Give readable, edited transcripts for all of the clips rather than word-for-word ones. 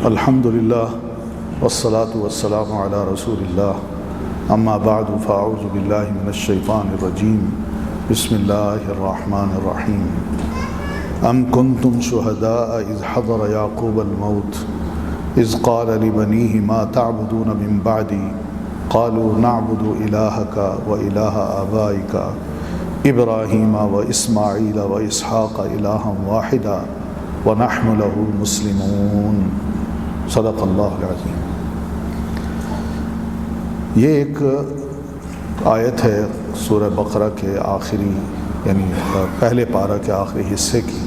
الحمد للہ والصلاة والسلام علی رسول اللہ اما بعد فاعوذ باللہ من الشیطان الرجیم بسم اللہ الرحمن الرحیم ام کنتم شہداء اذ حضر یعقوب الموت اذ قال لبنیہ ما تعبدون من بعدی قالوا نعبد الہک و الہ آبائک ابراہیم و اسماعیل و اسحاق الہا واحدا ونحن له مسلمون۔ صدق اللہ العظیم۔ یہ ایک آیت ہے سورہ بقرہ کے آخری یعنی پہلے پارہ کے آخری حصے کی۔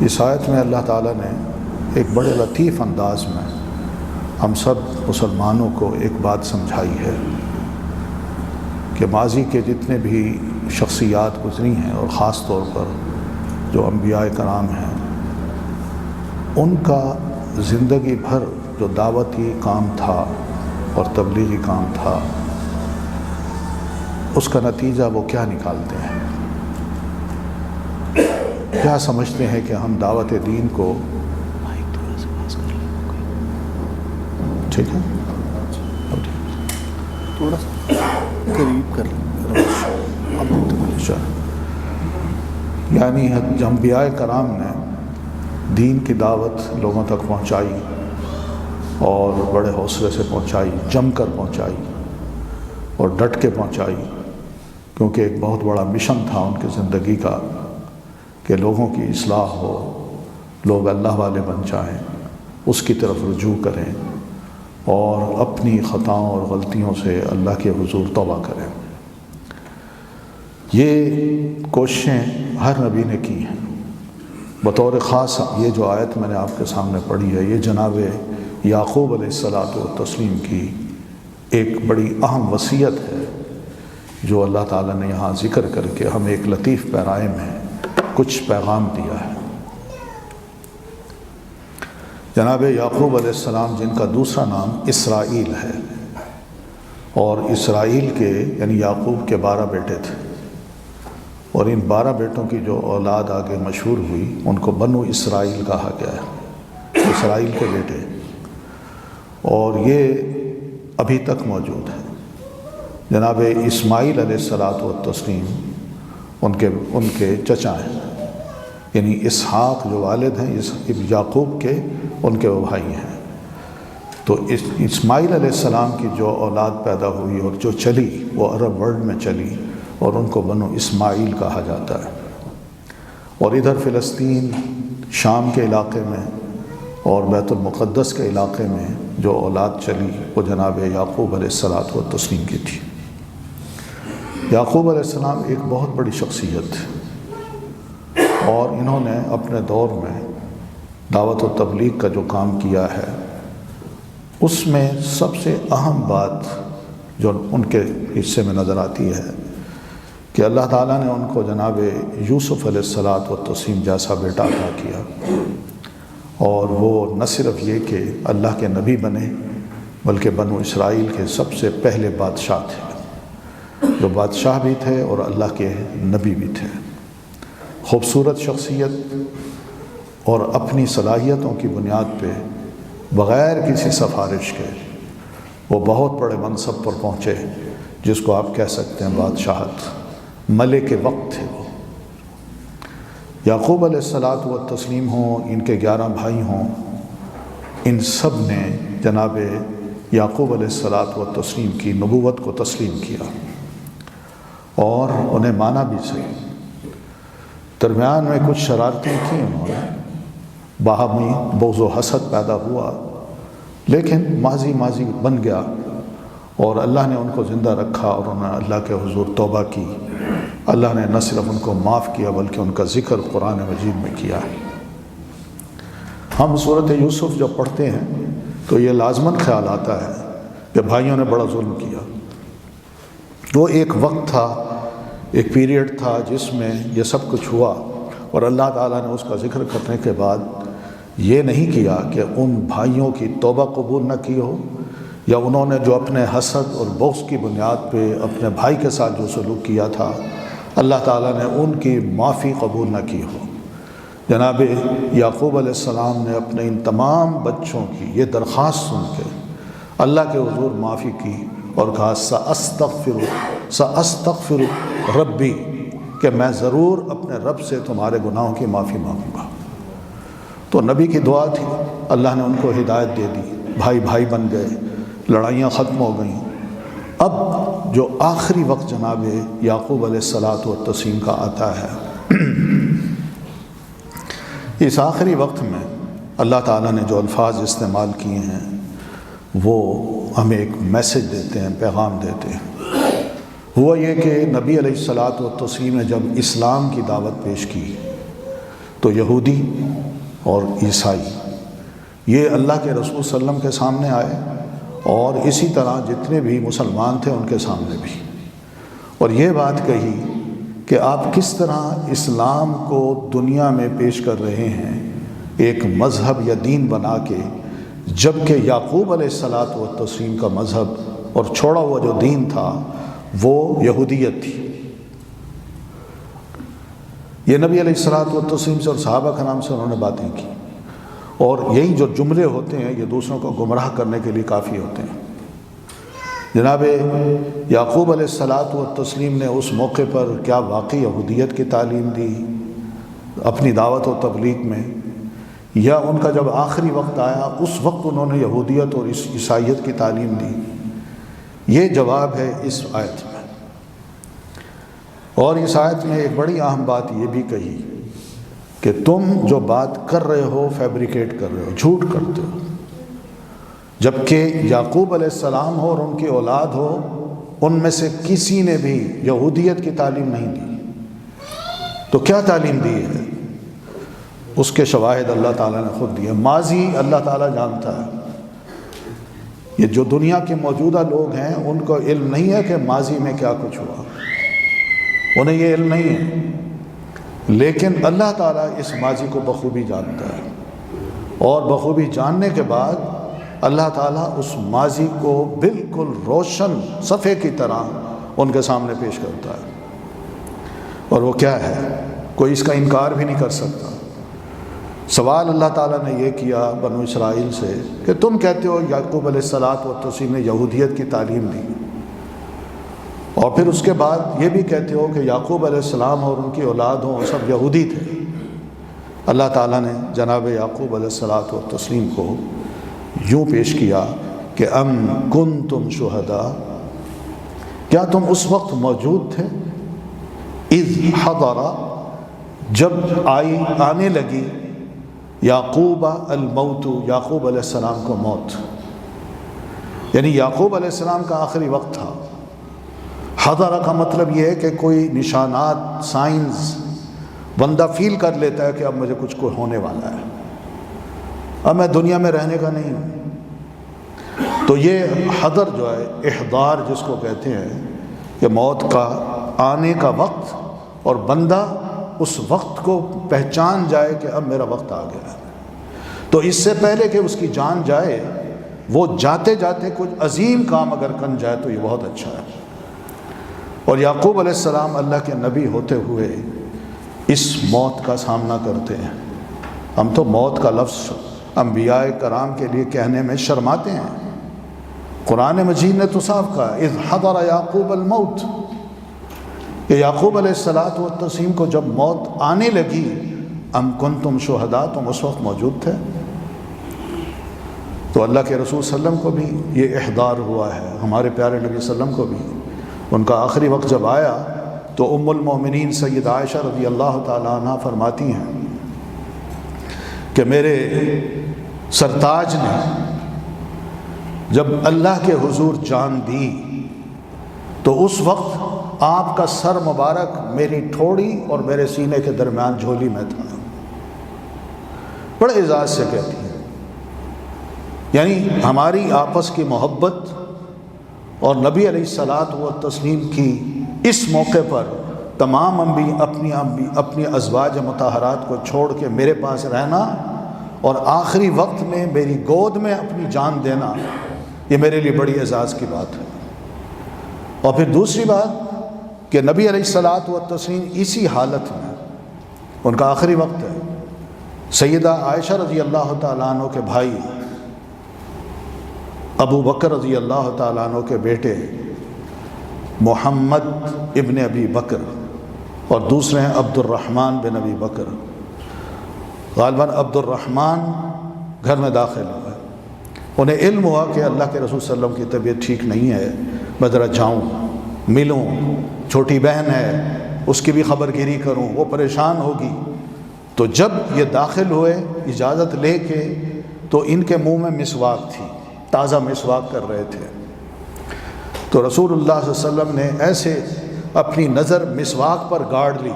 اس آیت میں اللہ تعالیٰ نے ایک بڑے لطیف انداز میں ہم سب مسلمانوں کو ایک بات سمجھائی ہے کہ ماضی کے جتنے بھی شخصیات گزری ہیں اور خاص طور پر جو انبیاء کرام ہیں ان کا زندگی بھر جو دعوتی کام تھا اور تبلیغی کام تھا اس کا نتیجہ وہ کیا نکالتے ہیں، کیا سمجھتے ہیں کہ ہم دعوت دین کو ٹھیک ہے تھوڑا سا قریب کر لیں یعنی انبیاء کرام نے دین کی دعوت لوگوں تک پہنچائی اور بڑے حوصلے سے پہنچائی، جم کر پہنچائی اور ڈٹ کے پہنچائی، کیونکہ ایک بہت بڑا مشن تھا ان کی زندگی کا کہ لوگوں کی اصلاح ہو، لوگ اللہ والے بن جائیں، اس کی طرف رجوع کریں اور اپنی خطاؤں اور غلطیوں سے اللہ کے حضور توبہ کریں۔ یہ کوششیں ہر نبی نے کی ہیں۔ بطور خاص یہ جو آیت میں نے آپ کے سامنے پڑھی ہے یہ جناب یعقوب علیہ الصلاۃ والتسلیم کی ایک بڑی اہم وصیت ہے جو اللہ تعالیٰ نے یہاں ذکر کر کے ہمیں ایک لطیف پیرائے میں کچھ پیغام دیا ہے۔ جناب یعقوب علیہ السلام جن کا دوسرا نام اسرائیل ہے، اور اسرائیل کے یعنی یعقوب کے 12 بیٹے تھے، اور ان 12 بیٹوں کی جو اولاد آگے مشہور ہوئی ان کو بنو اسرائیل کہا گیا ہے، اسرائیل کے بیٹے، اور یہ ابھی تک موجود ہے۔ جناب اسماعیل علیہ الصلاۃ والتسلیم ان کے چچا ہیں، یعنی اسحاق جو والد ہیں یعقوب کے ان کے وہ بھائی ہیں۔ تو اسماعیل علیہ السلام کی جو اولاد پیدا ہوئی اور جو چلی وہ عرب ورلڈ میں چلی اور ان کو بنو اسماعیل کہا جاتا ہے۔ اور ادھر فلسطین شام کے علاقے میں اور بیت المقدس کے علاقے میں جو اولاد چلی وہ جناب یعقوب علیہ الصلاۃ والتسلیم کی تھی۔ یعقوب علیہ السلام ایک بہت بڑی شخصیت تھی اور انہوں نے اپنے دور میں دعوت و تبلیغ کا جو کام کیا ہے اس میں سب سے اہم بات جو ان کے حصے میں نظر آتی ہے کہ اللہ تعالیٰ نے ان کو جناب یوسف علیہ الصلاۃ والتسلیم جیسا بیٹا عطا کیا، اور وہ نہ صرف یہ کہ اللہ کے نبی بنے بلکہ بنو اسرائیل کے سب سے پہلے بادشاہ تھے، جو بادشاہ بھی تھے اور اللہ کے نبی بھی تھے۔ خوبصورت شخصیت اور اپنی صلاحیتوں کی بنیاد پہ بغیر کسی سفارش کے وہ بہت بڑے منصب پر پہنچے جس کو آپ کہہ سکتے ہیں بادشاہت، ملک وقت تھے وہ۔ یعقوب علیہ الصلاۃ والتسلیم ہوں، ان کے 11 بھائی ہوں، ان سب نے جناب یعقوب علیہ الصلاۃ والتسلیم کی نبوت کو تسلیم کیا اور انہیں مانا بھی صحیح۔ درمیان میں کچھ شرارتیں تھیں، انہوں نے باہمی بغض و حسد پیدا ہوا، لیکن ماضی بن گیا اور اللہ نے ان کو زندہ رکھا اور انہوں نے اللہ کے حضور توبہ کی۔ اللہ نے نہ صرف ان کو معاف کیا بلکہ ان کا ذکر قرآن مجید میں کیا ہے۔ ہم صورت یوسف جب پڑھتے ہیں تو یہ لازماً خیال آتا ہے کہ بھائیوں نے بڑا ظلم کیا۔ وہ ایک وقت تھا، ایک پیریڈ تھا جس میں یہ سب کچھ ہوا، اور اللہ تعالیٰ نے اس کا ذکر کرنے کے بعد یہ نہیں کیا کہ ان بھائیوں کی توبہ قبول نہ کی ہو، یا انہوں نے جو اپنے حسد اور بغض کی بنیاد پہ اپنے بھائی کے ساتھ جو سلوک کیا تھا اللہ تعالیٰ نے ان کی معافی قبول نہ کی ہو، جناب یعقوب علیہ السلام نے اپنے ان تمام بچوں کی یہ درخواست سن کے اللہ کے حضور معافی کی اور کہا سأستغفر ربی، کہ میں ضرور اپنے رب سے تمہارے گناہوں کی معافی مانگوں گا۔ تو نبی کی دعا تھی، اللہ نے ان کو ہدایت دے دی، بھائی بھائی بن گئے، لڑائیاں ختم ہو گئیں۔ اب جو آخری وقت جناب یعقوب علیہ الصلاۃ والتسلیم کا آتا ہے، اس آخری وقت میں اللہ تعالیٰ نے جو الفاظ استعمال کیے ہیں وہ ہمیں ایک میسج دیتے ہیں، پیغام دیتے ہیں۔ ہوا یہ کہ نبی علیہ الصلاۃ والتسلیم نے جب اسلام کی دعوت پیش کی تو یہودی اور عیسائی یہ اللہ کے رسول صلی اللہ علیہ وسلم کے سامنے آئے، اور اسی طرح جتنے بھی مسلمان تھے ان کے سامنے بھی، اور یہ بات کہی کہ آپ کس طرح اسلام کو دنیا میں پیش کر رہے ہیں ایک مذہب یا دین بنا کے، جبکہ یعقوب علیہ الصلاۃ والتسلیم کا مذہب اور چھوڑا ہوا جو دین تھا وہ یہودیت تھی۔ یہ نبی علیہ الصلاۃ والتسلیم سے اور صحابہ کرام سے انہوں نے باتیں کی، اور یہی جو جملے ہوتے ہیں یہ دوسروں کو گمراہ کرنے کے لیے کافی ہوتے ہیں۔ جناب یعقوب علیہ الصلاۃ والتسلیم نے اس موقع پر کیا واقعی یہودیت کی تعلیم دی اپنی دعوت و تبلیغ میں، یا ان کا جب آخری وقت آیا اس وقت انہوں نے یہودیت اور عیسائیت کی تعلیم دی؟ یہ جواب ہے اس آیت میں۔ اور اس آیت میں ایک بڑی اہم بات یہ بھی کہی کہ تم جو بات کر رہے ہو فیبریکیٹ کر رہے ہو، جھوٹ کرتے ہو، جبکہ یعقوب علیہ السلام ہو اور ان کی اولاد ہو، ان میں سے کسی نے بھی یہودیت کی تعلیم نہیں دی۔ تو کیا تعلیم دی ہے؟ اس کے شواہد اللہ تعالیٰ نے خود دیے۔ ماضی اللہ تعالیٰ جانتا ہے، یہ جو دنیا کے موجودہ لوگ ہیں ان کو علم نہیں ہے کہ ماضی میں کیا کچھ ہوا، انہیں یہ علم نہیں ہے، لیکن اللہ تعالیٰ اس ماضی کو بخوبی جانتا ہے، اور بخوبی جاننے کے بعد اللہ تعالیٰ اس ماضی کو بالکل روشن صفحے کی طرح ان کے سامنے پیش کرتا ہے، اور وہ کیا ہے، کوئی اس کا انکار بھی نہیں کر سکتا۔ سوال اللہ تعالیٰ نے یہ کیا بنو اسرائیل سے کہ تم کہتے ہو یعقوب علیہ الصلاۃ والتسلیم نے یہودیت کی تعلیم دی، اور پھر اس کے بعد یہ بھی کہتے ہو کہ یعقوب علیہ السلام اور ان کی اولاد ہوں سب یہودی تھے۔ اللہ تعالیٰ نے جناب یعقوب علیہ الصلاۃ والتسلیم کو یوں پیش کیا کہ ام کنتم شہداء، کیا تم اس وقت موجود تھے، اذ حضر، جب آنے لگی یعقوب الموت، یعقوب علیہ السلام کو موت، یعنی یعقوب علیہ السلام کا آخری وقت تھا۔ حضر کا مطلب یہ ہے کہ کوئی نشانات، سائنز بندہ فیل کر لیتا ہے کہ اب مجھے کچھ کوئی ہونے والا ہے، اب میں دنیا میں رہنے کا نہیں ہوں۔ تو یہ حضر جو ہے، احضار جس کو کہتے ہیں، کہ موت کا آنے کا وقت، اور بندہ اس وقت کو پہچان جائے کہ اب میرا وقت آ گیا ہے۔ تو اس سے پہلے کہ اس کی جان جائے، وہ جاتے جاتے کچھ عظیم کام اگر کر جائے تو یہ بہت اچھا ہے۔ اور یعقوب علیہ السلام اللہ کے نبی ہوتے ہوئے اس موت کا سامنا کرتے ہیں۔ ہم تو موت کا لفظ انبیاء کرام کے لیے کہنے میں شرماتے ہیں، قرآن مجید نے تو صاف کہا اذ حضر یعقوب الموت، کہ یعقوب علیہ الصلاۃ والتسلیم کو جب موت آنے لگی، ام کنتم شہداء، تم اس وقت موجود تھے۔ تو اللہ کے رسول صلی اللہ علیہ وسلم کو بھی یہ احضار ہوا ہے، ہمارے پیارے نبی صلی اللہ علیہ وسلم کو بھی ان کا آخری وقت جب آیا تو ام المومنین سید عائشہ رضی اللہ تعالیٰ عنہ فرماتی ہیں کہ میرے سرتاج نے جب اللہ کے حضور جان دی تو اس وقت آپ کا سر مبارک میری ٹھوڑی اور میرے سینے کے درمیان جھولی میں تھا۔ بڑے اعزاز سے کہتی ہیں، یعنی ہماری آپس کی محبت اور نبی علیہ الصلاۃ والتسلیم کی اس موقع پر تمام اپنی ازواج مطہرات کو چھوڑ کے میرے پاس رہنا اور آخری وقت میں میری گود میں اپنی جان دینا، یہ میرے لیے بڑی اعزاز کی بات ہے۔ اور پھر دوسری بات کہ نبی علیہ الصلاۃ والتسلیم اسی حالت میں، ان کا آخری وقت ہے، سیدہ عائشہ رضی اللہ تعالیٰ عنہ کے بھائی ابو بکر رضی اللہ تعالیٰ عنہ کے بیٹے محمد ابن ابی بکر اور دوسرے ہیں عبد الرحمن بن ابی بکر۔ غالباً عبد الرحمن گھر میں داخل ہوئے، انہیں علم ہوا کہ اللہ کے رسول صلی اللہ علیہ وسلم کی طبیعت ٹھیک نہیں ہے، میں ذرا جاؤں ملوں، چھوٹی بہن ہے اس کی بھی خبر گیری کروں، وہ پریشان ہوگی۔ تو جب یہ داخل ہوئے اجازت لے کے تو ان کے منہ میں مسواک تھی، تازہ مسواک کر رہے تھے۔ تو رسول اللہ صلی اللہ علیہ وسلم نے ایسے اپنی نظر مسواک پر گاڑ لی،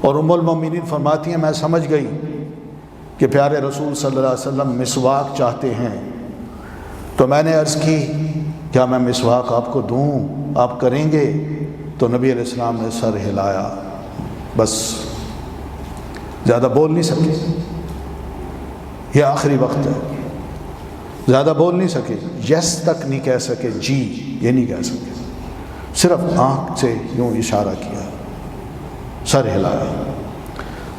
اور ام المومنین فرماتی ہیں میں سمجھ گئی کہ پیارے رسول صلی اللہ علیہ وسلم مسواک چاہتے ہیں، تو میں نے عرض کی کیا میں مسواک آپ کو دوں، آپ کریں گے؟ تو نبی علیہ السلام نے سر ہلایا، بس زیادہ بول نہیں سکے، یہ آخری وقت ہے، زیادہ بول نہیں سکے، یس تک نہیں کہہ سکے، جی یہ نہیں کہہ سکے، صرف آنکھ سے یوں اشارہ کیا، سر ہلایا۔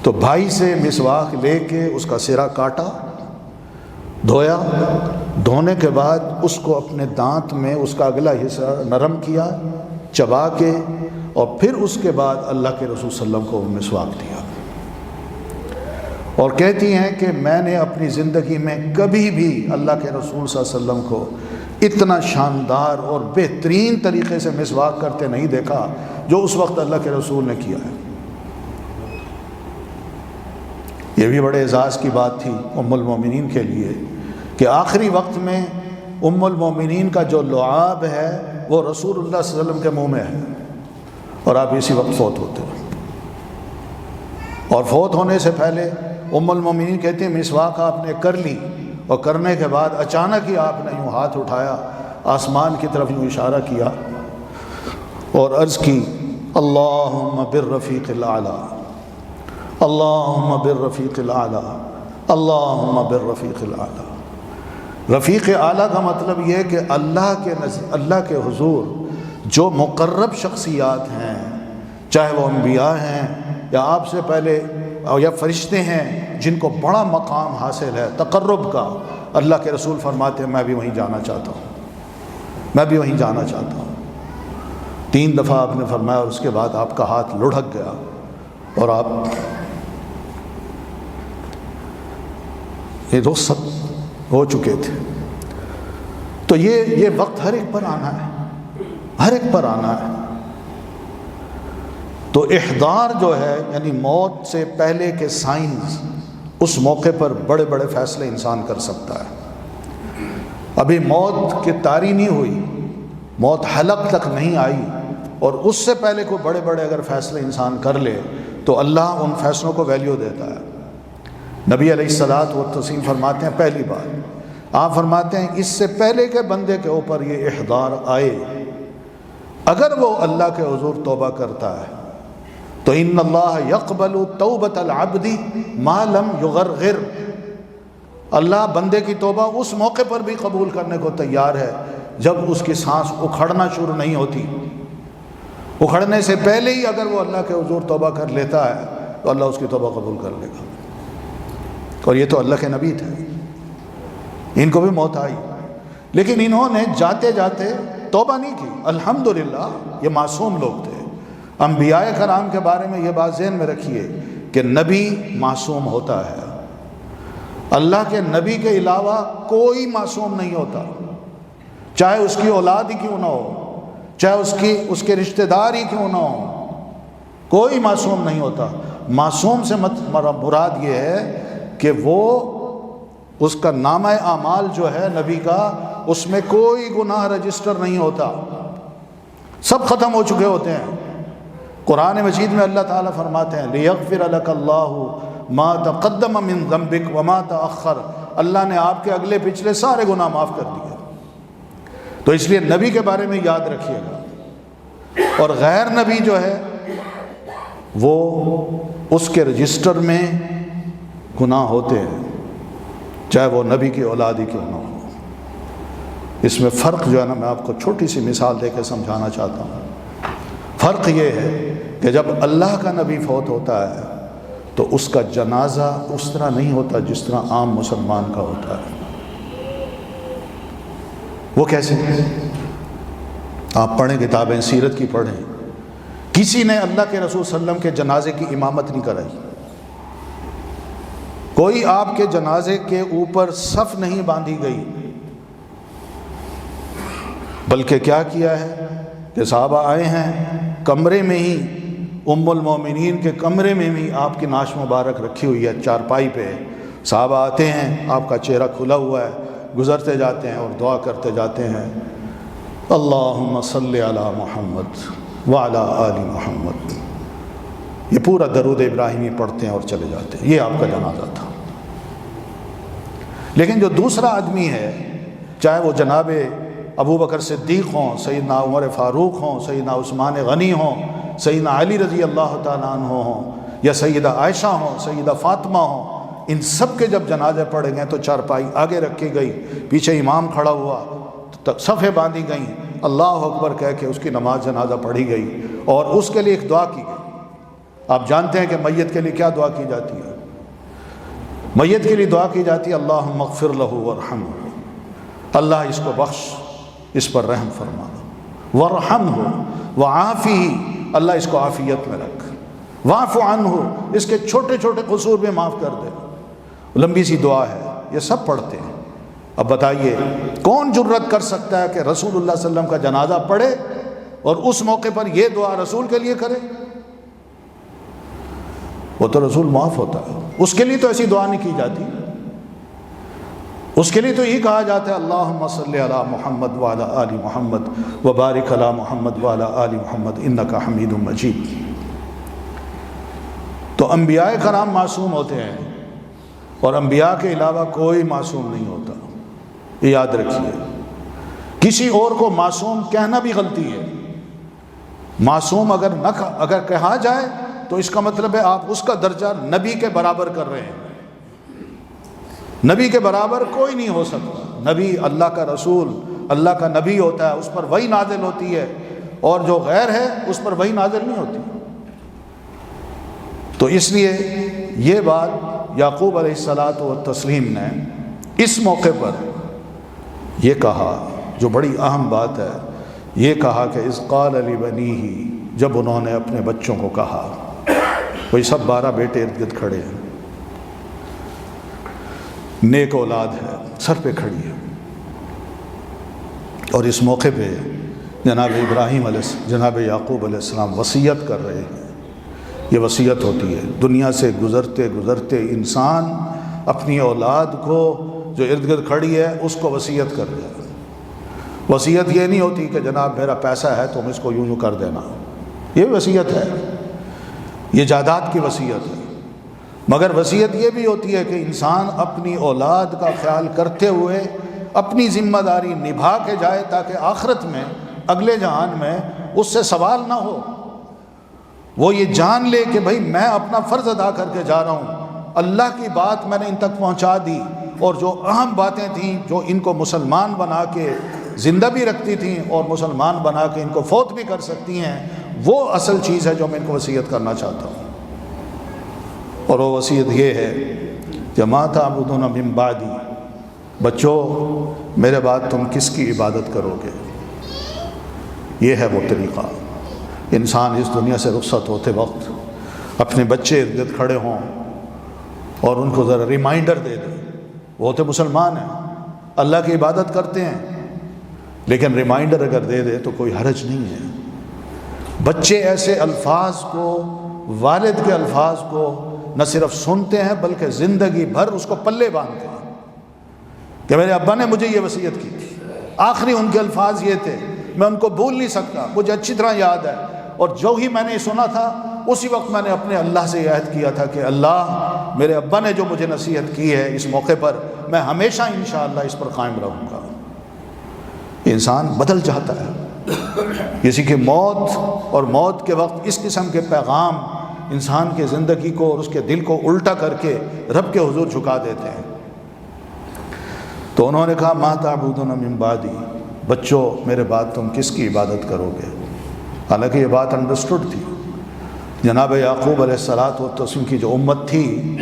تو بھائی سے مسواک لے کے اس کا سرا کاٹا، دھویا، دھونے کے بعد اس کو اپنے دانت میں اس کا اگلا حصہ نرم کیا چبا کے، اور پھر اس کے بعد اللہ کے رسول صلی اللہ علیہ وسلم کو مسواک دیا۔ اور کہتی ہیں کہ میں نے اپنی زندگی میں کبھی بھی اللہ کے رسول صلی اللہ علیہ وسلم کو اتنا شاندار اور بہترین طریقے سے مسواک کرتے نہیں دیکھا جو اس وقت اللہ کے رسول نے کیا ہے۔ یہ بھی بڑے اعزاز کی بات تھی ام المومنین کے لیے کہ آخری وقت میں ام المومنین کا جو لعاب ہے وہ رسول اللہ صلی اللہ علیہ وسلم کے منہ میں ہے، اور آپ اسی وقت فوت ہوتے ہیں۔ اور فوت ہونے سے پہلے ام المومنین کہتے ہیں مسواک آپ نے کر لی، اور کرنے کے بعد اچانک ہی آپ نے یوں ہاتھ اٹھایا، آسمان کی طرف یوں اشارہ کیا اور عرض کی اللہم بالرفیق الاعلی، اللہم بالرفیق الاعلی، اللہم بالرفیق الاعلی۔ رفیق اعلیٰ کا مطلب یہ ہے کہ اللہ کے حضور جو مقرب شخصیات ہیں، چاہے وہ انبیاء ہیں یا آپ سے پہلے یا فرشتے ہیں جن کو بڑا مقام حاصل ہے تقرب کا، اللہ کے رسول فرماتے ہیں میں بھی وہیں جانا چاہتا ہوں، میں بھی وہیں جانا چاہتا ہوں۔ 3 دفعہ آپ نے فرمایا، اور اس کے بعد آپ کا ہاتھ لڑھک گیا اور آپ یہ رخصت ہو چکے تھے۔ تو یہ وقت ہر ایک پر آنا ہے، ہر ایک پر آنا ہے۔ تو احضار جو ہے یعنی موت سے پہلے کے سائنز، اس موقع پر بڑے بڑے فیصلے انسان کر سکتا ہے۔ ابھی موت کی طاری نہیں ہوئی، موت حلق تک نہیں آئی، اور اس سے پہلے کوئی بڑے بڑے اگر فیصلے انسان کر لے تو اللہ ان فیصلوں کو ویلیو دیتا ہے۔ نبی علیہ الصلاۃ والتسلیم فرماتے ہیں پہلی بات آپ فرماتے ہیں اس سے پہلے کہ بندے کے اوپر یہ احضار آئے، اگر وہ اللہ کے حضور توبہ کرتا ہے تو ان اللہ یقبل توبۃ العبد ما لم یغرغر، اللہ بندے کی توبہ اس موقع پر بھی قبول کرنے کو تیار ہے جب اس کی سانس اکھڑنا شروع نہیں ہوتی۔ اکھڑنے سے پہلے ہی اگر وہ اللہ کے حضور توبہ کر لیتا ہے تو اللہ اس کی توبہ قبول کر لے گا۔ اور یہ تو اللہ کے نبی تھے، ان کو بھی موت آئی، لیکن انہوں نے جاتے جاتے توبہ نہیں کی، الحمدللہ یہ معصوم لوگ تھے۔ انبیاء کرام کے بارے میں یہ بات ذہن میں رکھیے کہ نبی معصوم ہوتا ہے، اللہ کے نبی کے علاوہ کوئی معصوم نہیں ہوتا، چاہے اس کی اولاد ہی کیوں نہ ہو، چاہے اس کے رشتہ دار ہی کیوں نہ ہو، کوئی معصوم نہیں ہوتا۔ معصوم سے مراد یہ ہے کہ وہ اس کا نامہ اعمال جو ہے نبی کا، اس میں کوئی گناہ رجسٹر نہیں ہوتا، سب ختم ہو چکے ہوتے ہیں۔ قرآن مجید میں اللہ تعالیٰ فرماتے ہیں لِيَغْفِرَ لَكَ اللَّهُ مَا تَقَدَّمَ مِن ذَنبِكَ وَمَا تَأَخَّرَ، اللہ نے آپ کے اگلے پچھلے سارے گناہ معاف کر دیے۔ تو اس لیے نبی کے بارے میں یاد رکھیے گا، اور غیر نبی جو ہے وہ اس کے رجسٹر میں گناہ ہوتے ہیں، چاہے وہ نبی کی اولاد ہی کیوں نہ ہو۔ اس میں فرق جو ہے نا، میں آپ کو چھوٹی سی مثال دے کے سمجھانا چاہتا ہوں۔ فرق یہ ہے کہ جب اللہ کا نبی فوت ہوتا ہے تو اس کا جنازہ اس طرح نہیں ہوتا جس طرح عام مسلمان کا ہوتا ہے۔ وہ کیسے؟ آپ پڑھیں کتابیں، سیرت کی پڑھیں، کسی نے اللہ کے رسول صلی اللہ علیہ وسلم کے جنازے کی امامت نہیں کرائی، کوئی آپ کے جنازے کے اوپر صف نہیں باندھی گئی، بلکہ کیا کیا ہے کہ صحابہ آئے ہیں کمرے میں ہی، ام المومنین کے کمرے میں بھی آپ کی نعش مبارک رکھی ہوئی ہے چارپائی پہ، صحابہ آتے ہیں، آپ کا چہرہ کھلا ہوا ہے، گزرتے جاتے ہیں اور دعا کرتے جاتے ہیں، اللہم صلی علی محمد وعلی آل محمد، یہ پورا درود ابراہیمی پڑھتے ہیں اور چلے جاتے ہیں۔ یہ آپ کا جنازہ تھا۔ لیکن جو دوسرا آدمی ہے، چاہے وہ جناب ابو بکر صدیق ہوں، سیدنا عمر فاروق ہوں، سیدنا عثمان غنی ہوں، سیدنا علی رضی اللہ تعالیٰ عنہ ہوں، یا سیدہ عائشہ ہوں، سیدہ فاطمہ ہوں، ان سب کے جب جنازے پڑھے گئے تو چارپائی آگے رکھی گئی، پیچھے امام کھڑا ہوا، صفیں باندھی گئیں، اللہ اکبر کہہ کے اس کی نماز جنازہ پڑھی گئی، اور اس کے لیے ایک دعا کی گئی۔ آپ جانتے ہیں کہ میت کے لیے کیا دعا کی جاتی ہے؟ میت کے لیے دعا کی جاتی ہے اللہم اغفر لہ وارحمہ، اللہ اس کو بخش، اس پر رحم فرما، وارحمہ وعافہ، اللہ اس کو عافیت میں رکھ، واعف عنہ، اس کے چھوٹے چھوٹے قصور میں معاف کر دے۔ لمبی سی دعا ہے، یہ سب پڑھتے ہیں۔ اب بتائیے کون جرت کر سکتا ہے کہ رسول اللہ صلی اللہ علیہ وسلم کا جنازہ پڑھے اور اس موقع پر یہ دعا رسول کے لیے کرے؟ وہ تو رسول معاف ہوتا ہے، اس کے لیے تو ایسی دعا نہیں کی جاتی، اس کے لیے تو یہ کہا جاتا ہے اللہم صلی علی محمد وعلی آل محمد وبارک علی محمد وعلی آل محمد انک حمید مجید۔ تو انبیاء کرام معصوم ہوتے ہیں، اور انبیاء کے علاوہ کوئی معصوم نہیں ہوتا، یہ یاد رکھیے۔ کسی اور کو معصوم کہنا بھی غلطی ہے۔ معصوم اگر کہا جائے تو اس کا مطلب ہے آپ اس کا درجہ نبی کے برابر کر رہے ہیں۔ نبی کے برابر کوئی نہیں ہو سکتا۔ نبی اللہ کا رسول، اللہ کا نبی ہوتا ہے، اس پر وحی نازل ہوتی ہے، اور جو غیر ہے اس پر وحی نازل نہیں ہوتی۔ تو اس لیے یہ بات یعقوب علیہ الصلاۃ والتسلیم نے اس موقع پر یہ کہا، جو بڑی اہم بات ہے، یہ کہا کہ اذ قال لبنیہ، جب انہوں نے اپنے بچوں کو کہا، وہی سب 12 بیٹے ارد گرد کھڑے ہیں، نیک اولاد ہے، سر پہ کھڑی ہے، اور اس موقع پہ جناب جناب یعقوب علیہ السلام وصیت کر رہے ہیں۔ یہ وصیت ہوتی ہے، دنیا سے گزرتے گزرتے انسان اپنی اولاد کو جو ارد گرد کھڑی ہے اس کو وصیت کر رہا ہے۔ وصیت یہ نہیں ہوتی کہ جناب میرا پیسہ ہے تم اس کو یوں کر دینا، یہ وصیت ہے، یہ جائیداد کی وصیت ہے۔ مگر وصیت یہ بھی ہوتی ہے کہ انسان اپنی اولاد کا خیال کرتے ہوئے اپنی ذمہ داری نبھا کے جائے، تاکہ آخرت میں، اگلے جہان میں اس سے سوال نہ ہو۔ وہ یہ جان لے کہ بھائی میں اپنا فرض ادا کر کے جا رہا ہوں، اللہ کی بات میں نے ان تک پہنچا دی، اور جو اہم باتیں تھیں جو ان کو مسلمان بنا کے زندہ بھی رکھتی تھیں اور مسلمان بنا کے ان کو فوت بھی کر سکتی ہیں، وہ اصل چیز ہے جو میں ان کو وصیت کرنا چاہتا ہوں۔ اور وہ وصیت یہ ہے کہ ما تعبدون من بعدی، بچوں میرے بعد تم کس کی عبادت کرو گے؟ یہ ہے وہ طریقہ۔ انسان اس دنیا سے رخصت ہوتے وقت اپنے بچے ارد گرد کھڑے ہوں اور ان کو ذرا ریمائنڈر دے دیں، وہ تو مسلمان ہیں، اللہ کی عبادت کرتے ہیں، لیکن ریمائنڈر اگر دے دے تو کوئی حرج نہیں ہے۔ بچے ایسے الفاظ کو، والد کے الفاظ کو نہ صرف سنتے ہیں بلکہ زندگی بھر اس کو پلے باندھتے ہیں کہ میرے ابا نے مجھے یہ وصیت کی تھی، آخری ان کے الفاظ یہ تھے، میں ان کو بھول نہیں سکتا، مجھے اچھی طرح یاد ہے، اور جو ہی میں نے سنا تھا اسی وقت میں نے اپنے اللہ سے یہ عہد کیا تھا کہ اللہ میرے ابا نے جو مجھے نصیحت کی ہے اس موقع پر میں ہمیشہ انشاءاللہ اس پر قائم رہوں گا۔ انسان بدل جاتا ہے، کسی کی موت اور موت کے وقت اس قسم کے پیغام انسان کی زندگی کو اور اس کے دل کو الٹا کر کے رب کے حضور جھکا دیتے ہیں۔ تو انہوں نے کہا ما تعبدون من بعدی، بچوں میرے بعد تم کس کی عبادت کرو گے؟ حالانکہ یہ بات انڈرسٹوڈ تھی، جناب یعقوب علیہ الصلوۃ والتسلیم کی جو امت تھی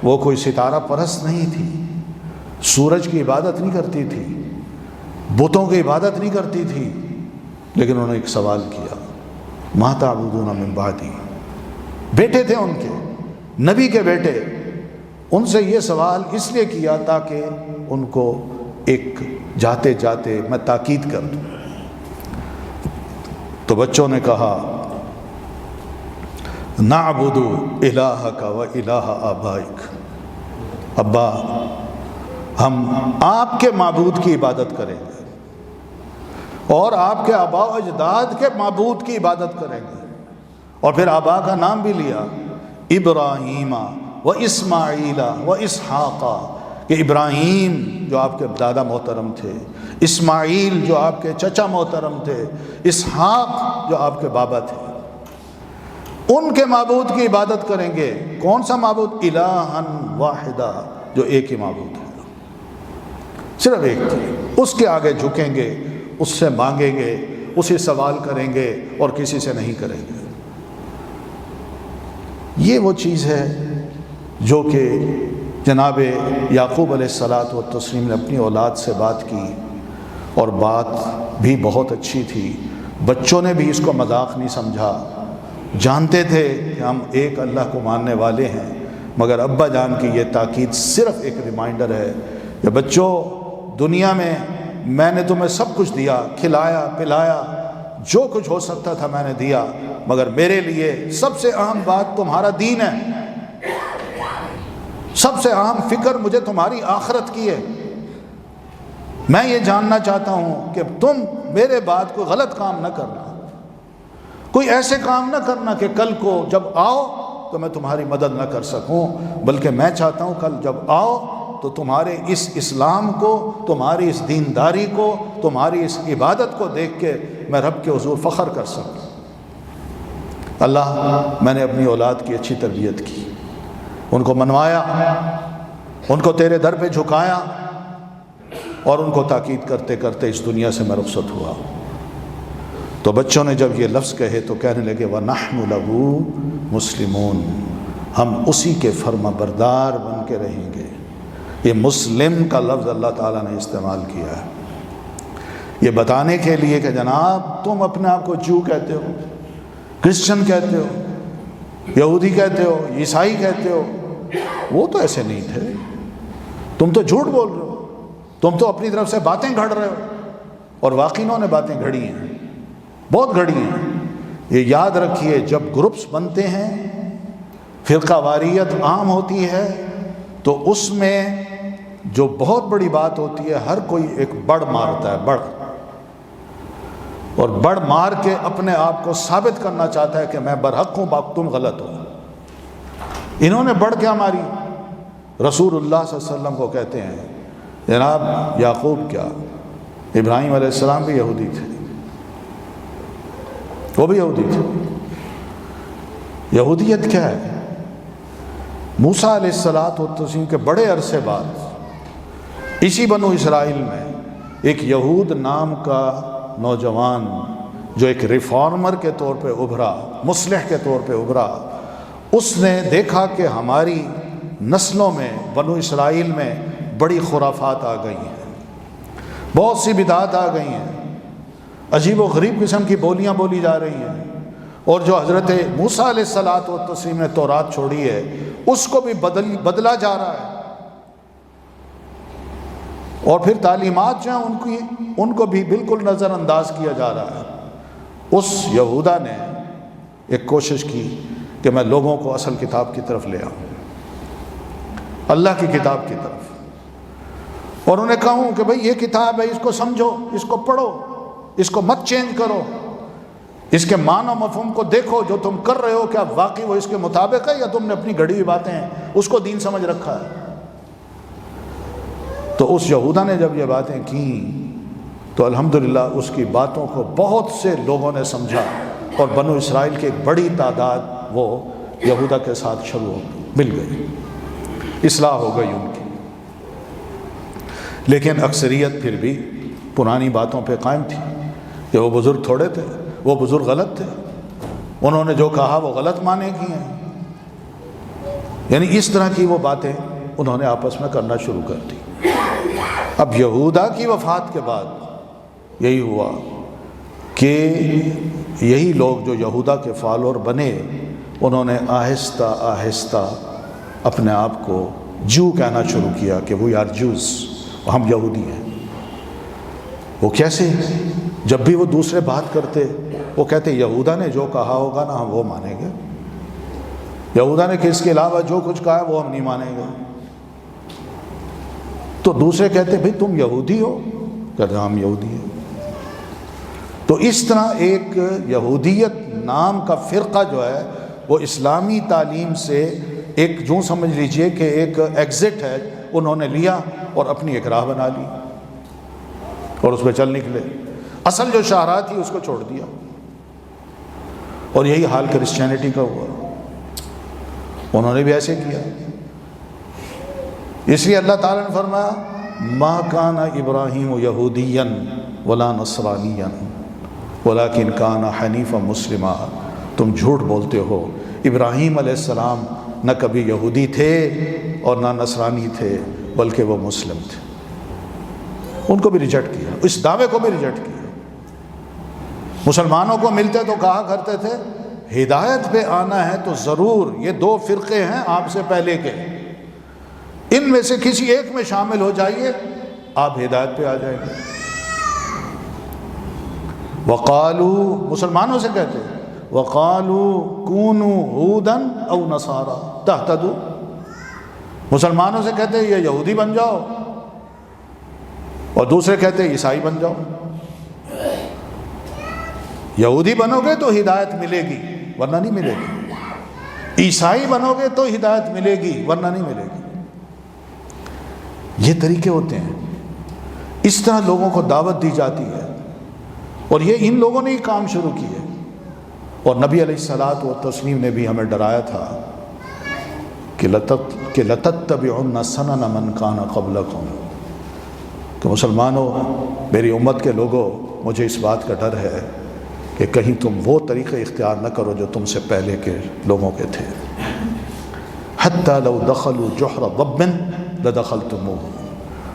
وہ کوئی ستارہ پرست نہیں تھی، سورج کی عبادت نہیں کرتی تھی، بتوں کی عبادت نہیں کرتی تھی، لیکن انہوں نے ایک سوال کیا، ما تعبدون من بعدی، بیٹے تھے ان کے، نبی کے بیٹے، ان سے یہ سوال اس لیے کیا تاکہ ان کو ایک جاتے جاتے میں تاکید کر دوں۔ تو بچوں نے کہا نعبد الہک و الہ آبائک، ابا ہم آپ کے معبود کی عبادت کریں گے اور آپ کے آباء و اجداد کے معبود کی عبادت کریں گے، اور پھر آبا کا نام بھی لیا، ابراہیم و اسماعیل و اسحاق، کہ ابراہیم جو آپ کے دادا محترم تھے، اسماعیل جو آپ کے چچا محترم تھے، اسحاق جو آپ کے بابا تھے، ان کے معبود کی عبادت کریں گے۔ کون سا معبود؟ الہن واحدہ، جو ایک ہی معبود ہے، صرف ایک تھی، اس کے آگے جھکیں گے، اس سے مانگیں گے، اسے سوال کریں گے اور کسی سے نہیں کریں گے۔ یہ وہ چیز ہے جو کہ جناب یعقوب علیہ الصلوۃ والتسلیم نے اپنی اولاد سے بات کی، اور بات بھی بہت اچھی تھی۔ بچوں نے بھی اس کو مذاق نہیں سمجھا، جانتے تھے کہ ہم ایک اللہ کو ماننے والے ہیں، مگر ابا جان کی یہ تاکید صرف ایک ریمائنڈر ہے کہ بچوں، دنیا میں نے تمہیں سب کچھ دیا، کھلایا پلایا، جو کچھ ہو سکتا تھا میں نے دیا، مگر میرے لیے سب سے اہم بات تمہارا دین ہے، سب سے اہم فکر مجھے تمہاری آخرت کی ہے۔ میں یہ جاننا چاہتا ہوں کہ تم میرے بعد کوئی غلط کام نہ کرنا، کوئی ایسے کام نہ کرنا کہ کل کو جب آؤ تو میں تمہاری مدد نہ کر سکوں، بلکہ میں چاہتا ہوں کل جب آؤ تو تمہارے اس اسلام کو، تمہاری اس دینداری کو، تمہاری اس عبادت کو دیکھ کے میں رب کے حضور فخر کر سکوں۔ اللہ، میں نے اپنی اولاد کی اچھی تربیت کی، ان کو منوایا، ان کو تیرے در پہ جھکایا، اور ان کو تاکید کرتے کرتے اس دنیا سے میں رخصت ہوا۔ تو بچوں نے جب یہ لفظ کہے تو کہنے لگے وَنَحْنُ لَهُ مُسْلِمُونَ، ہم اسی کے فرما بردار بن کے رہیں گے۔ یہ مسلم کا لفظ اللہ تعالیٰ نے استعمال کیا ہے یہ بتانے کے لیے کہ جناب تم اپنے آپ کو جو کہتے ہو، کرسچن کہتے ہو، یہودی کہتے ہو، عیسائی کہتے ہو، وہ تو ایسے نہیں تھے، تم تو جھوٹ بول رہے ہو، تم تو اپنی طرف سے باتیں گھڑ رہے ہو۔ اور واقعی انہوں نے باتیں گھڑی ہیں، بہت گھڑی ہیں۔ یہ یاد رکھیے، جب گروپس بنتے ہیں، فرقہ واریت عام ہوتی ہے، تو اس میں جو بہت بڑی بات ہوتی ہے، ہر کوئی ایک بڑ مارتا ہے، بڑ، اور بڑ مار کے اپنے آپ کو ثابت کرنا چاہتا ہے کہ میں برحق ہوں، تم غلط ہو۔ انہوں نے بڑ کیا ماری؟ رسول اللہ صلی اللہ علیہ وسلم کو کہتے ہیں جناب یعقوب کیا، ابراہیم علیہ السلام بھی یہودی تھے، وہ بھی یہودی تھے۔ یہودیت کیا ہے؟ موسیٰ علیہ الصلوۃ والتسلیم کے بڑے عرصے بعد اسی بنو اسرائیل میں ایک یہود نام کا نوجوان جو ایک ریفارمر کے طور پہ ابھرا، مصلح کے طور پہ ابھرا، اس نے دیکھا کہ ہماری نسلوں میں، بنو اسرائیل میں بڑی خرافات آ گئی ہیں، بہت سی بدعات آ گئی ہیں، عجیب و غریب قسم کی بولیاں بولی جا رہی ہیں، اور جو حضرت موسیٰ علیہ الصلوۃ والتسلیم نے تورات چھوڑی ہے اس کو بھی بدلا جا رہا ہے، اور پھر تعلیمات جو ہیں ان کو بھی بالکل نظر انداز کیا جا رہا ہے۔ اس یہودا نے ایک کوشش کی کہ میں لوگوں کو اصل کتاب کی طرف لے آؤں، اللہ کی کتاب کی طرف، اور انہیں کہوں کہ بھئی یہ کتاب ہے، اس کو سمجھو، اس کو پڑھو، اس کو مت چینج کرو، اس کے معنی و مفہوم کو دیکھو، جو تم کر رہے ہو کیا واقعی وہ اس کے مطابق ہے یا تم نے اپنی گھڑی ہوئی باتیں ہیں اس کو دین سمجھ رکھا ہے۔ تو اس یہودا نے جب یہ باتیں کیں تو الحمدللہ اس کی باتوں کو بہت سے لوگوں نے سمجھا، اور بنو اسرائیل کی ایک بڑی تعداد وہ یہودا کے ساتھ شروع مل گئی، اصلاح ہو گئی ان کی۔ لیکن اکثریت پھر بھی پرانی باتوں پہ قائم تھی کہ وہ بزرگ تھوڑے تھے، وہ بزرگ غلط تھے، انہوں نے جو کہا وہ غلط مانے کی ہیں. یعنی اس طرح کی وہ باتیں انہوں نے آپس میں کرنا شروع کر دی. اب یہودا کی وفات کے بعد یہی ہوا کہ یہی لوگ جو یہودا کے فالوور بنے انہوں نے آہستہ آہستہ اپنے آپ کو جو کہنا شروع کیا کہ وی آر جوز، ہم یہودی ہیں. وہ کیسے؟ جب بھی وہ دوسرے بات کرتے وہ کہتے یہودا نے جو کہا ہوگا نا ہم وہ مانیں گے، یہودا نے اس کے علاوہ جو کچھ کہا ہے وہ ہم نہیں مانیں گے. تو دوسرے کہتے بھئی تم یہودی ہو؟ کہتے ہم یہودی ہیں. تو اس طرح ایک یہودیت نام کا فرقہ جو ہے وہ اسلامی تعلیم سے ایک جو سمجھ لیجئے کہ ایک ایگزٹ ہے انہوں نے لیا اور اپنی ایک راہ بنا لی اور اس پہ چل نکلے. اصل جو شاہراہ تھی اس کو چھوڑ دیا. اور یہی حال کرسچینٹی کا ہوا، انہوں نے بھی ایسے کیا. اس لیے اللہ تعالیٰ نے فرمایا ما کان ابراہیم یہودیا ولا نصرانیا ولکن کان حنیفا مسلما. تم جھوٹ بولتے ہو، ابراہیم علیہ السلام نہ کبھی یہودی تھے اور نہ نصرانی تھے بلکہ وہ مسلم تھے. ان کو بھی ریجیکٹ کیا، اس دعوے کو بھی ریجیکٹ کیا. مسلمانوں کو ملتے تو کہا کرتے تھے ہدایت پہ آنا ہے تو ضرور یہ دو فرقے ہیں آپ سے پہلے کے، ان میں سے کسی ایک میں شامل ہو جائیے آپ ہدایت پہ آ جائیں گے. وقالو، مسلمانوں سے کہتے وقالو کونو ہودن او نصارا تہتدو. مسلمانوں سے کہتے یہ یہودی بن جاؤ اور دوسرے کہتے عیسائی بن جاؤ. یہودی بنو گے تو ہدایت ملے گی ورنہ نہیں ملے گی، عیسائی بنو گے تو ہدایت ملے گی ورنہ نہیں ملے گی. یہ طریقے ہوتے ہیں، اس طرح لوگوں کو دعوت دی جاتی ہے. اور یہ ان لوگوں نے ہی کام شروع کیے. اور نبی علیہ الصلاۃ والتسلیم نے بھی ہمیں ڈرایا تھا کہ لَتَتَّبِعُنَّ سَنَنَ مَنْ كَانَ قَبْلَكُمْ، کہ مسلمانوں میری امت کے لوگوں مجھے اس بات کا ڈر ہے کہ کہیں تم وہ طریقے اختیار نہ کرو جو تم سے پہلے کے لوگوں کے تھے. حَتَّى لَوْ دَخَلُوا جُحْرَ ضَبٍّ لَدَخَلْتُمُوهُ.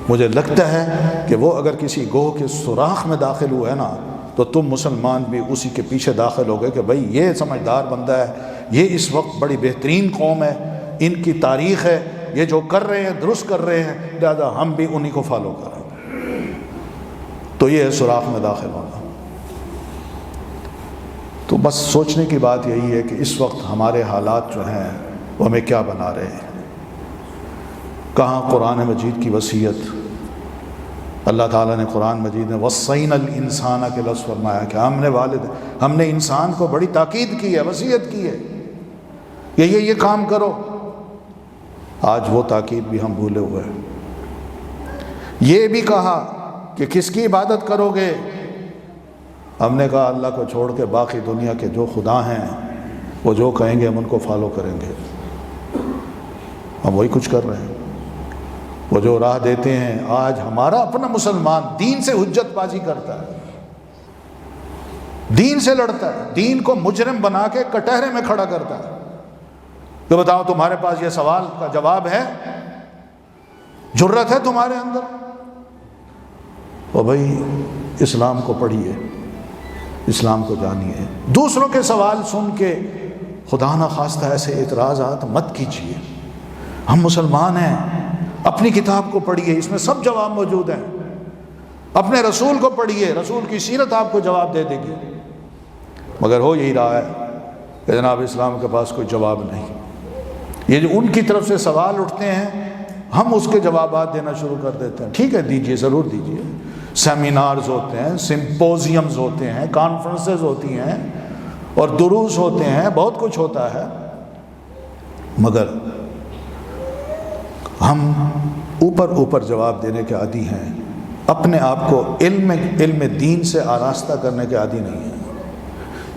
مجھے لگتا ہے کہ وہ اگر کسی گوہ کے سوراخ میں داخل ہوئے نا تو تم مسلمان بھی اسی کے پیچھے داخل ہو گئے کہ بھئی یہ سمجھدار بندہ ہے، یہ اس وقت بڑی بہترین قوم ہے، ان کی تاریخ ہے، یہ جو کر رہے ہیں درست کر رہے ہیں، لہذا ہم بھی انہی کو فالو کریں. تو یہ ہے سوراخ میں داخل ہونا. تو بس سوچنے کی بات یہی ہے کہ اس وقت ہمارے حالات جو ہیں وہ ہمیں کیا بنا رہے ہیں. کہاں قرآن مجید کی وصیت، اللہ تعالیٰ نے قرآن مجید میں وصینا الانسان کے لفظ فرمایا کہ ہم نے انسان کو بڑی تاکید کی ہے، وصیت کی ہے کہ یہ کام کرو. آج وہ تاکید بھی ہم بھولے ہوئے ہیں. یہ بھی کہا کہ کس کی عبادت کرو گے، ہم نے کہا اللہ کو چھوڑ کے باقی دنیا کے جو خدا ہیں وہ جو کہیں گے ہم ان کو فالو کریں گے. ہم وہی کچھ کر رہے ہیں، وہ جو راہ دیتے ہیں. آج ہمارا اپنا مسلمان دین سے حجت بازی کرتا ہے، دین سے لڑتا ہے، دین کو مجرم بنا کے کٹہرے میں کھڑا کرتا ہے کہ بتاؤ تمہارے پاس یہ سوال کا جواب ہے، جرت ہے تمہارے اندر؟ اور بھائی اسلام کو پڑھیے، اسلام کو جانیے. دوسروں کے سوال سن کے خدا نہ خواستہ ایسے اعتراضات مت کیجیے. ہم مسلمان ہیں، اپنی کتاب کو پڑھیے، اس میں سب جواب موجود ہیں. اپنے رسول کو پڑھیے، رسول کی سیرت آپ کو جواب دے دے گی. مگر ہو یہی رہا ہے کہ جناب اسلام کے پاس کوئی جواب نہیں. یہ جو ان کی طرف سے سوال اٹھتے ہیں ہم اس کے جوابات دینا شروع کر دیتے ہیں. ٹھیک ہے دیجیے، ضرور دیجیے. سیمینارز ہوتے ہیں، سمپوزیمز ہوتے ہیں، کانفرنسز ہوتی ہیں اور دروس ہوتے ہیں، بہت کچھ ہوتا ہے. مگر ہم اوپر جواب دینے کے عادی ہیں، اپنے آپ کو علم دین سے آراستہ کرنے کے عادی نہیں ہیں.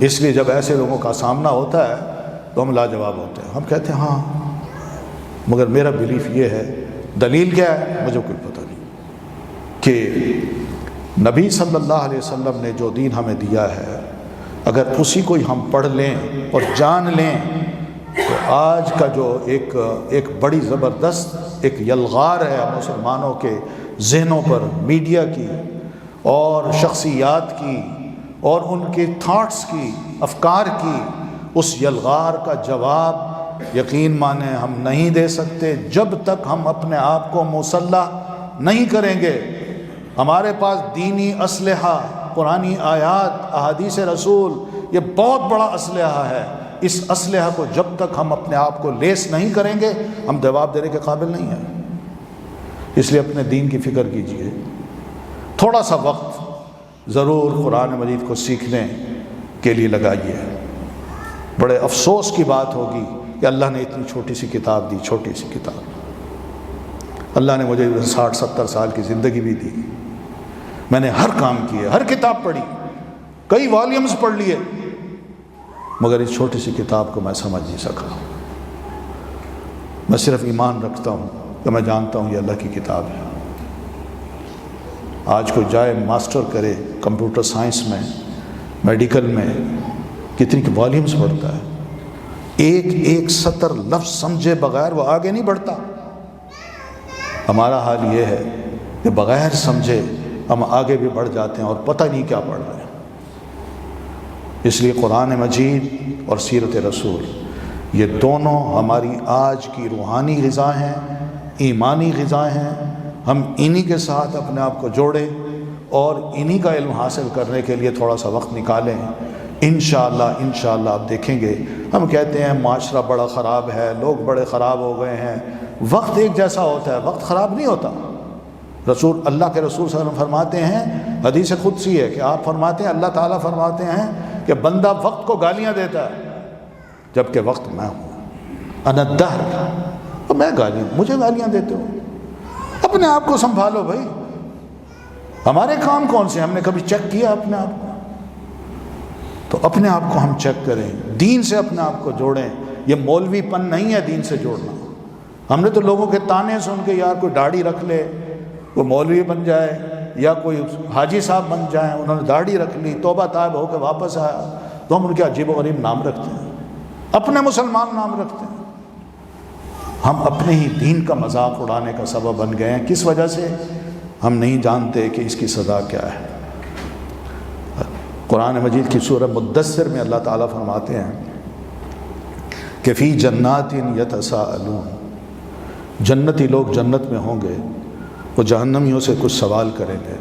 اس لیے جب ایسے لوگوں کا سامنا ہوتا ہے تو ہم لاجواب ہوتے ہیں. ہم کہتے ہیں ہاں مگر میرا بیلیف یہ ہے، دلیل کیا ہے مجھے کوئی پتہ نہیں، کہ نبی صلی اللہ علیہ وسلم نے جو دین ہمیں دیا ہے اگر اسی کو ہم پڑھ لیں اور جان لیں تو آج کا جو ایک بڑی زبردست ایک یلغار ہے مسلمانوں کے ذہنوں پر، میڈیا کی اور شخصیات کی اور ان کے تھاٹس کی، افکار کی، اس یلغار کا جواب یقین مانیں ہم نہیں دے سکتے جب تک ہم اپنے آپ کو مسلح نہیں کریں گے۔ ہمارے پاس دینی اسلحہ، قرآنی آیات، احادیث رسول، یہ بہت بڑا اسلحہ ہے۔ اس اسلحہ کو جب تک ہم اپنے آپ کو لیس نہیں کریں گے ہم جواب دینے کے قابل نہیں ہیں۔ اس لیے اپنے دین کی فکر کیجئے، تھوڑا سا وقت ضرور قرآن مجید کو سیکھنے کے لیے لگائیے۔ بڑے افسوس کی بات ہوگی کہ اللہ نے اتنی چھوٹی سی کتاب دی، چھوٹی سی کتاب۔ اللہ نے مجھے 60-70 سال کی زندگی بھی دی، میں نے ہر کام کیے، ہر کتاب پڑھی، کئی والیومز پڑھ لیے، مگر اس چھوٹی سی کتاب کو میں سمجھ نہیں سکا۔ میں صرف ایمان رکھتا ہوں کہ میں جانتا ہوں یہ اللہ کی کتاب ہے۔ آج کوئی جائے ماسٹر کرے کمپیوٹر سائنس میں، میڈیکل میں، کتنی والیومز پڑھتا ہے، ایک سطر لفظ سمجھے بغیر وہ آگے نہیں بڑھتا۔ ہمارا حال یہ ہے کہ بغیر سمجھے ہم آگے بھی بڑھ جاتے ہیں اور پتہ نہیں کیا پڑھ رہے ہیں۔ اس لیے قرآن مجید اور سیرت رسول یہ دونوں ہماری آج کی روحانی غذا ہیں، ایمانی غذا ہیں۔ ہم انہی کے ساتھ اپنے آپ کو جوڑیں اور انہی کا علم حاصل کرنے کے لیے تھوڑا سا وقت نکالیں۔ انشاءاللہ آپ دیکھیں گے۔ ہم کہتے ہیں معاشرہ بڑا خراب ہے، لوگ بڑے خراب ہو گئے ہیں۔ وقت ایک جیسا ہوتا ہے، وقت خراب نہیں ہوتا۔ اللہ کے رسول صلی اللہ علیہ وسلم فرماتے ہیں، حدیث قدسی ہے کہ آپ فرماتے ہیں، اللہ تعالیٰ فرماتے ہیں کہ بندہ وقت کو گالیاں دیتا ہے جبکہ وقت میں ہوں، انا الدہر، تو میں مجھے گالیاں دیتے ہو۔ اپنے آپ کو سنبھالو بھائی، ہمارے کام کون سے؟ ہم نے کبھی چیک کیا اپنے آپ کو؟ تو اپنے آپ کو ہم چیک کریں، دین سے اپنے آپ کو جوڑیں۔ یہ مولوی پن نہیں ہے دین سے جوڑنا۔ ہم نے تو لوگوں کے تانے سن کے یار کوئی داڑھی رکھ لے، کوئی مولوی بن جائے یا کوئی حاجی صاحب بن جائیں، انہوں نے داڑھی رکھ لی، توبہ طائب ہو کے واپس آیا، تو ہم ان کے عجیب و غریب نام رکھتے ہیں، اپنے مسلمان نام رکھتے ہیں۔ ہم اپنے ہی دین کا مذاق اڑانے کا سبب بن گئے ہیں۔ کس وجہ سے؟ ہم نہیں جانتے کہ اس کی سزا کیا ہے۔ قرآن مجید کی سورہ مدثر میں اللہ تعالیٰ فرماتے ہیں کہ فی جنات یتساءلون، جنتی لوگ جنت میں ہوں گے، وہ جہنمیوں سے کچھ سوال کریں گے۔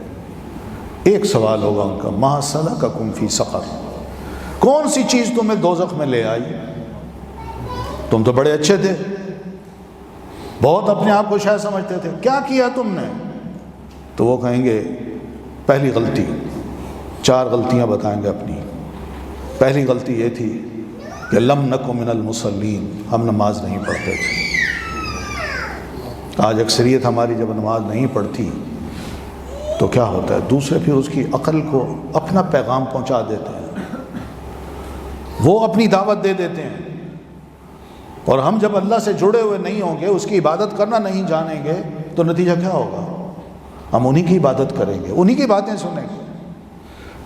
ایک سوال ہوگا ان کا، ما سلککم فی سقر، کون سی چیز تمہیں دوزخ میں لے آئی؟ تم تو بڑے اچھے تھے، بہت اپنے آپ کو شاید سمجھتے تھے، کیا کیا تم نے؟ تو وہ کہیں گے پہلی غلطی، 4 غلطیاں بتائیں گے اپنی۔ پہلی غلطی یہ تھی کہ لم نکو من المصلین، ہم نماز نہیں پڑھتے تھے۔ آج اکثریت ہماری جب نماز نہیں پڑھتی تو کیا ہوتا ہے؟ دوسرے پھر اس کی عقل کو اپنا پیغام پہنچا دیتے ہیں، وہ اپنی دعوت دے دیتے ہیں، اور ہم جب اللہ سے جڑے ہوئے نہیں ہوں گے، اس کی عبادت کرنا نہیں جانیں گے، تو نتیجہ کیا ہوگا؟ ہم انہی کی عبادت کریں گے، انہی کی باتیں سنیں گے۔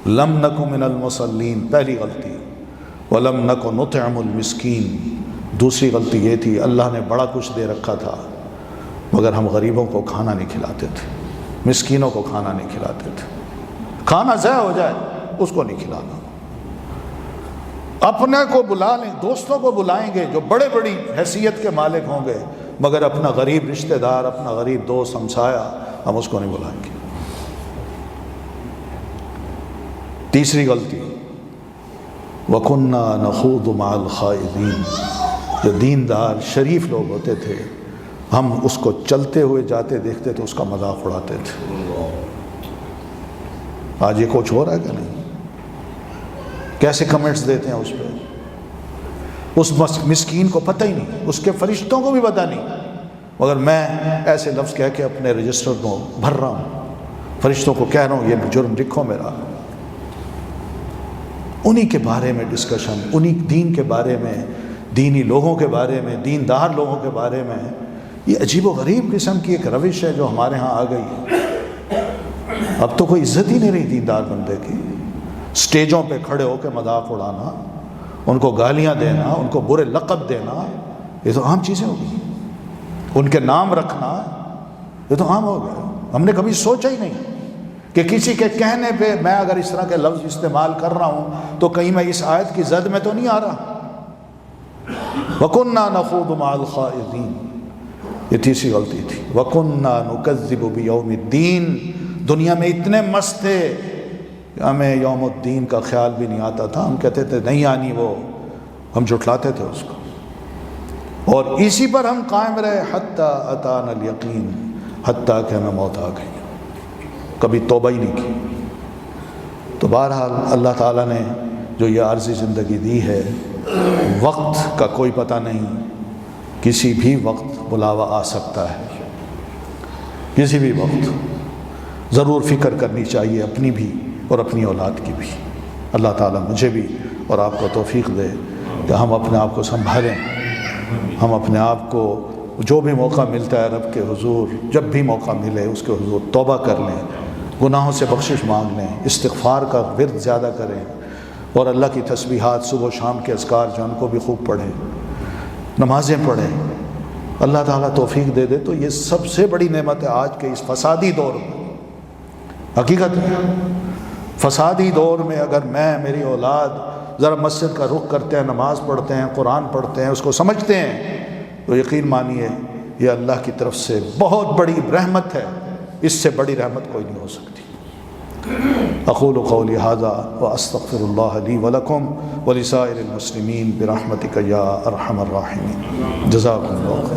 لم نکو من المصلین پہلی غلطی، ولم نکو نطعم المسکین دوسری غلطی یہ تھی، اللہ نے بڑا کچھ دے رکھا تھا مگر ہم غریبوں کو کھانا نہیں کھلاتے تھے، مسکینوں کو کھانا نہیں کھلاتے تھے۔ کھانا ضائع ہو جائے اس کو نہیں کھلانا۔ اپنے کو بلا لیں، دوستوں کو بلائیں گے جو بڑے بڑی حیثیت کے مالک ہوں گے، مگر اپنا غریب رشتہ دار، اپنا غریب دوست، ہمسایہ، ہم اس کو نہیں بلائیں گے۔ تیسری غلطی، وَكُنَّا نَخُوضُ مَعَ الْخَائِضِينَ، جو دیندار شریف لوگ ہوتے تھے ہم اس کو چلتے ہوئے جاتے دیکھتے تو اس کا مذاق اڑاتے تھے۔ آج یہ کچھ ہو رہا ہے کہ نہیں؟ کیسے کمنٹس دیتے ہیں اس پہ؟ اس مسکین کو پتہ ہی نہیں، اس کے فرشتوں کو بھی پتہ نہیں، مگر میں ایسے لفظ کہہ کے اپنے رجسٹر کو بھر رہا ہوں، فرشتوں کو کہہ رہا ہوں یہ جرم لکھو میرا۔ انہی کے بارے میں ڈسکشن، انہی دین کے بارے میں، دینی لوگوں کے بارے میں، دیندار لوگوں کے بارے میں، یہ عجیب و غریب قسم کی ایک روش ہے جو ہمارے ہاں آ گئی ہے۔ اب تو کوئی عزت ہی نہیں رہی دیندار بندے کی، اسٹیجوں پہ کھڑے ہو کے مذاق اڑانا، ان کو گالیاں دینا، ان کو برے لقب دینا، یہ تو عام چیزیں ہو گئی۔ ان کے نام رکھنا یہ تو عام ہو گیا۔ ہم نے کبھی سوچا ہی نہیں کہ کسی کے کہنے پہ میں اگر اس طرح کے لفظ استعمال کر رہا ہوں تو کہیں میں اس آیت کی زد میں تو نہیں آ رہا۔ وَكُنَّا نَخُوضُ مَعَ الْخَائِضِينَ، یہ تیسری غلطی تھی۔ وَكُنَّا نُكَذِّبُ بِيَوْمِ الدِّينِ، دنیا میں اتنے مست تھے کہ ہمیں یوم الدین کا خیال بھی نہیں آتا تھا، ہم کہتے تھے نہیں آنی، وہ ہم جھٹلاتے تھے اس کو، اور اسی پر ہم قائم رہے حتیٰ اتانا الیقین، حتیٰ کہ ہمیں موت آ گئی، کبھی توبہ ہی نہیں کی۔ تو بہرحال اللہ تعالیٰ نے جو یہ عارضی زندگی دی ہے، وقت کا کوئی پتہ نہیں، کسی بھی وقت بلاوا آ سکتا ہے، کسی بھی وقت ضرور فکر کرنی چاہیے اپنی بھی اور اپنی اولاد کی بھی۔ اللہ تعالیٰ مجھے بھی اور آپ کو توفیق دے کہ ہم اپنے آپ کو سنبھالیں، ہم اپنے آپ کو جو بھی موقع ملتا ہے رب کے حضور، جب بھی موقع ملے اس کے حضور توبہ کر لیں، گناہوں سے بخشش مانگ لیں، استغفار کا ورد زیادہ کریں، اور اللہ کی تسبیحات صبح و شام کے اذکار جو ان کو بھی خوب پڑھیں، نمازیں پڑھیں۔ اللہ تعالیٰ توفیق دے دے تو یہ سب سے بڑی نعمت ہے آج کے اس فسادی دور میں۔ حقیقت ہے، فسادی دور میں اگر میں، میری اولاد ذرا مسجد کا رخ کرتے ہیں، نماز پڑھتے ہیں، قرآن پڑھتے ہیں، اس کو سمجھتے ہیں، تو یقین مانیے یہ اللہ کی طرف سے بہت بڑی رحمت ہے، اس سے بڑی رحمت کوئی نہیں ہو سکتی۔ اقول قولی ھذا واستغفر اللہ لی ولکم ولسائر المسلمین برحمتک یا ارحم الراحمین۔ جزاکم اللہ خیر۔